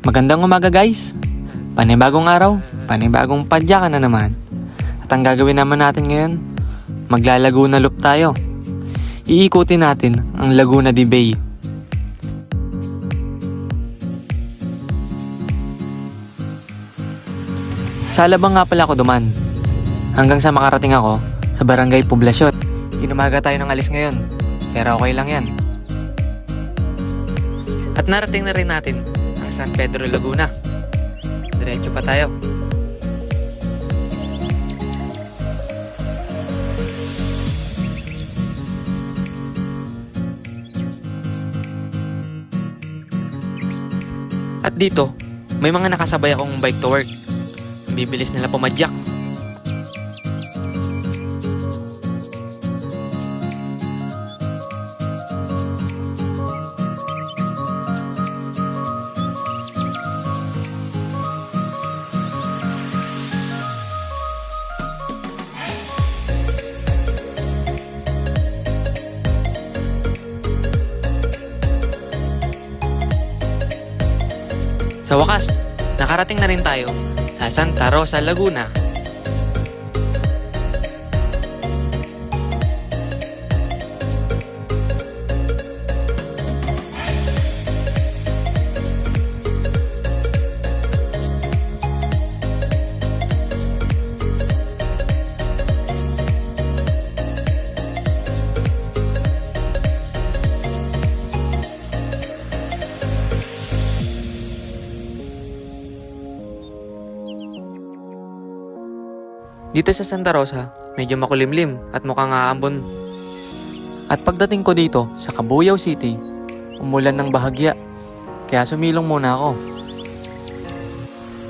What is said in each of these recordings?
Magandang umaga guys! Panibagong araw, panibagong padyakan na naman. At ang gagawin naman natin ngayon, maglalaguna loop tayo. Iikutin natin ang Laguna de Bay. Sa Alabang nga pala ako duman. Hanggang sa makarating ako sa Barangay Poblacion. Inumaga tayo ng alis ngayon, pero okay lang yan. At narating na rin natin ang San Pedro Laguna. Diretso pa tayo. At dito, may mga nakasabay akong bike to work. Bibilis nila pumadyak. Sa wakas, nakarating na rin tayo sa Santa Rosa, Laguna. Dito sa Santa Rosa, medyo makulimlim at mukhang aambon. At pagdating ko dito sa Cabuyao City, umulan ng bahagya, kaya sumilong muna ako.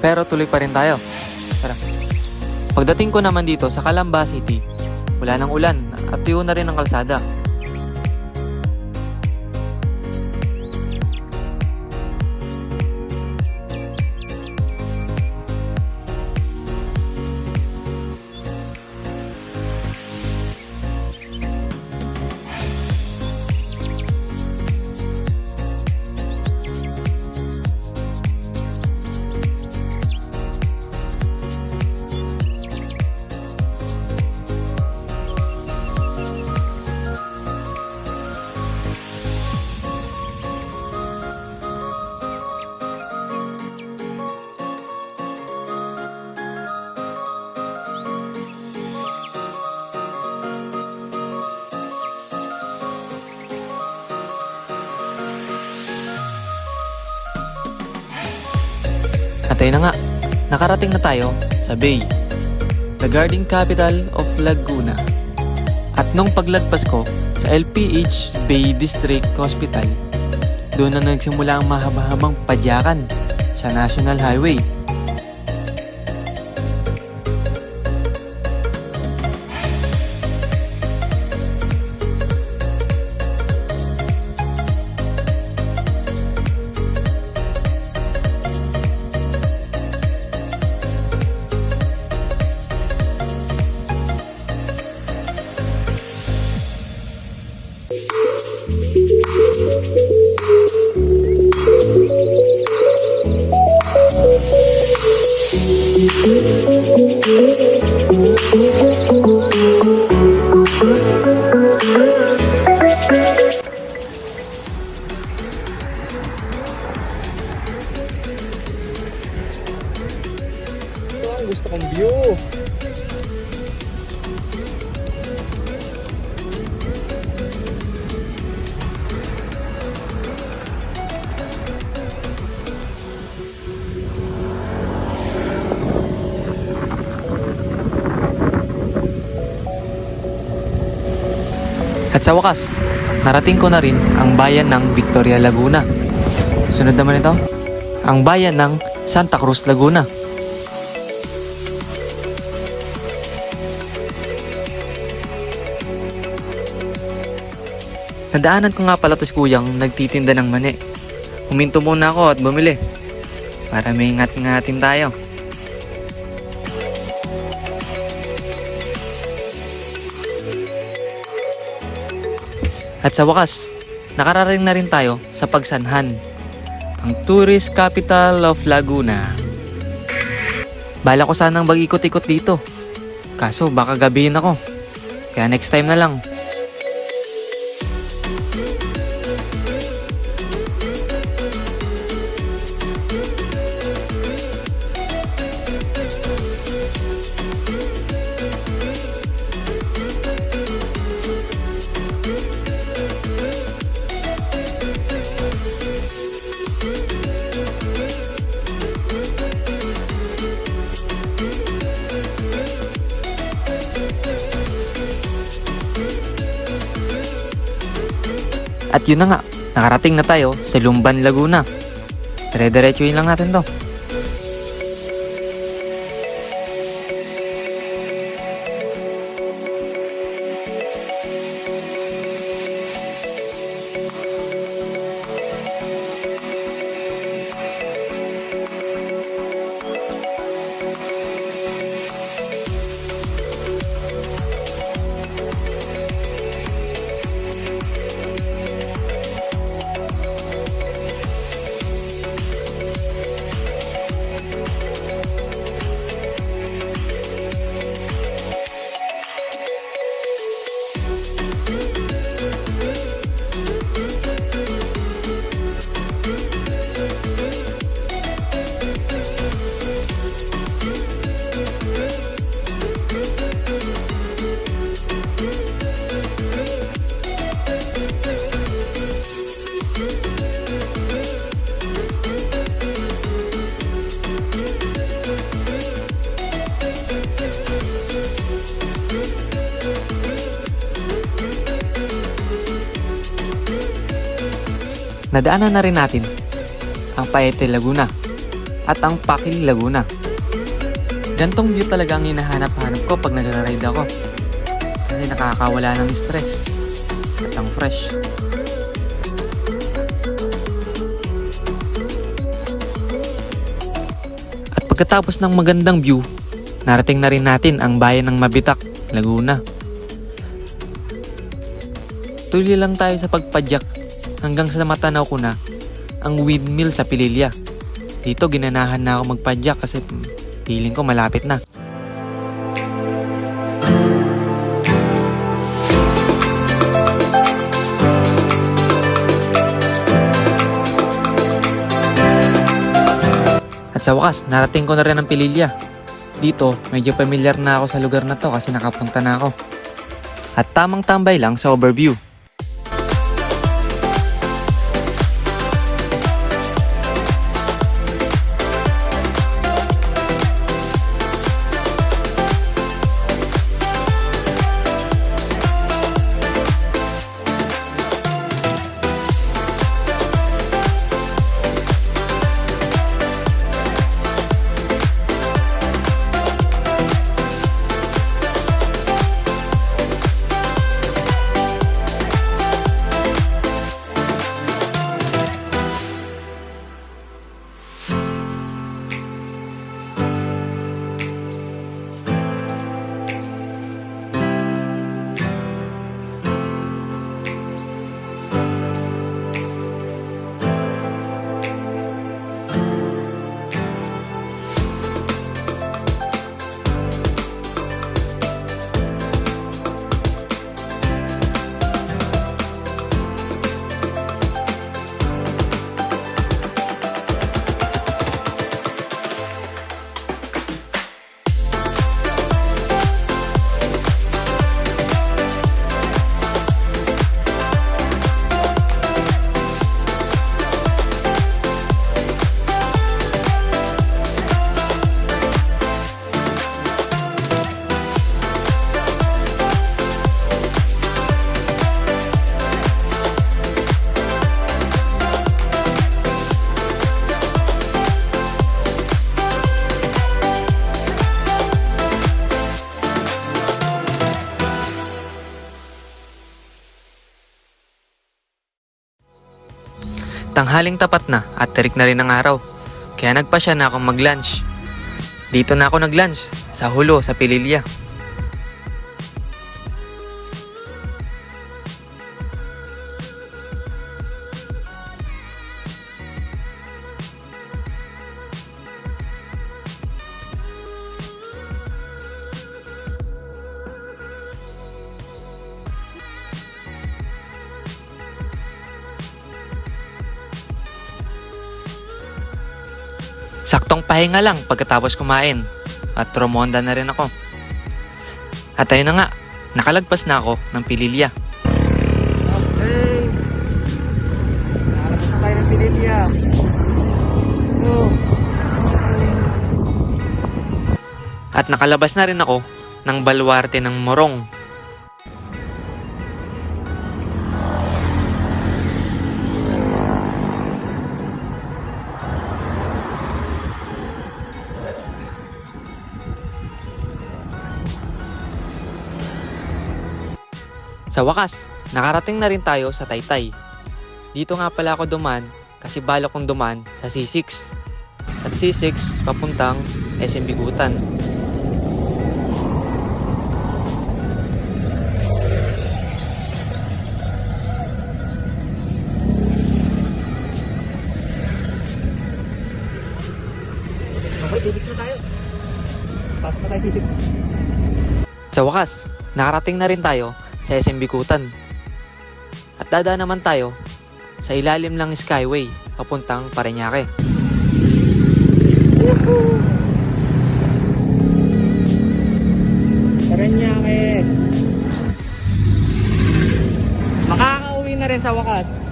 Pero tuloy pa rin tayo. Tara. Pagdating ko naman dito sa Calamba City, wala nang ulan at tuyo na rin ang kalsada. At ayun na nga, nakarating na tayo sa Bay, the garden capital of Laguna. At nung paglagpas ko sa LPH Bay District Hospital, doon na nagsimula ang mahaba-habang padyakan sa National Highway. Ito ang gusto kong view. At sa wakas, narating ko na rin ang bayan ng Victoria, Laguna. Sunod naman ito, ang bayan ng Santa Cruz, Laguna. Nadaanan ko nga pala to si kuyang nagtitinda ng mani. Huminto muna ako at bumili para may ingat-ingatin tayo. At sa wakas, nakarating na rin tayo sa Pagsanhan, ang tourist capital of Laguna. Bala ko sanang mag-ikot-ikot dito. Kaso baka gabihin ako. Kaya next time na lang. At yun na nga, nakarating na tayo sa Lumban, Laguna. Dire-diretsuhin lang natin to. Nadaanan na rin natin ang Paete, Laguna at ang Pakil, Laguna. Gantong view talaga ang hinahanap-hanap ko pag nagra-ride ako. Kasi nakakawala ng stress at ang fresh. At pagkatapos ng magandang view, narating na rin natin ang bayan ng Mabitak, Laguna. Tuloy lang tayo sa pagpadyak hanggang sa matanaw ko na ang windmill sa Pililya. Dito ginanahan na ako magpadyak kasi feeling ko malapit na. At sa wakas, narating ko na rin ang Pililya. Dito, medyo familiar na ako sa lugar na to kasi nakapunta na ako. At tamang tambay lang sa overview. Tanghaling tapat na at terik na rin ang araw. Kaya nagpasya na akong mag-lunch. Dito na ako nag-lunch sa Hulo sa Pililya. Saktong pahinga lang pagkatapos kumain at rumonda na rin ako. At ayun na nga, nakalagpas na ako ng Pililya. Okay. Nalabas na tayo ng Pililya. Oh. At nakalabas na rin ako ng baluarte ng Morong. Sa wakas, nakarating na rin tayo sa Taytay. Dito nga pala ako duman kasi balak kong duman sa C6. At C6 papuntang SM Bigutan. Okay, C6 na tayo. Pasok na tayo C6. Sa wakas, nakarating na rin tayo sa SM Bikutan. At dadaan naman tayo sa ilalim ng Skyway papuntang Parañaque. Parañaque. Makakauwi na rin sa wakas.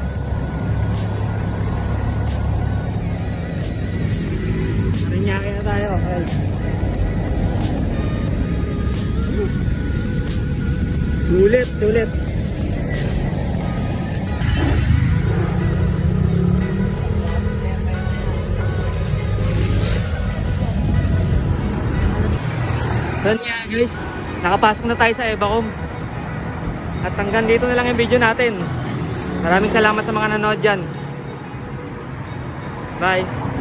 Parañaque na tayo, guys. Sulit, sulit. So nga guys, nakapasok na tayo sa Evacom. At hanggang dito na lang yung video natin. Maraming salamat sa mga nanood dyan. Bye!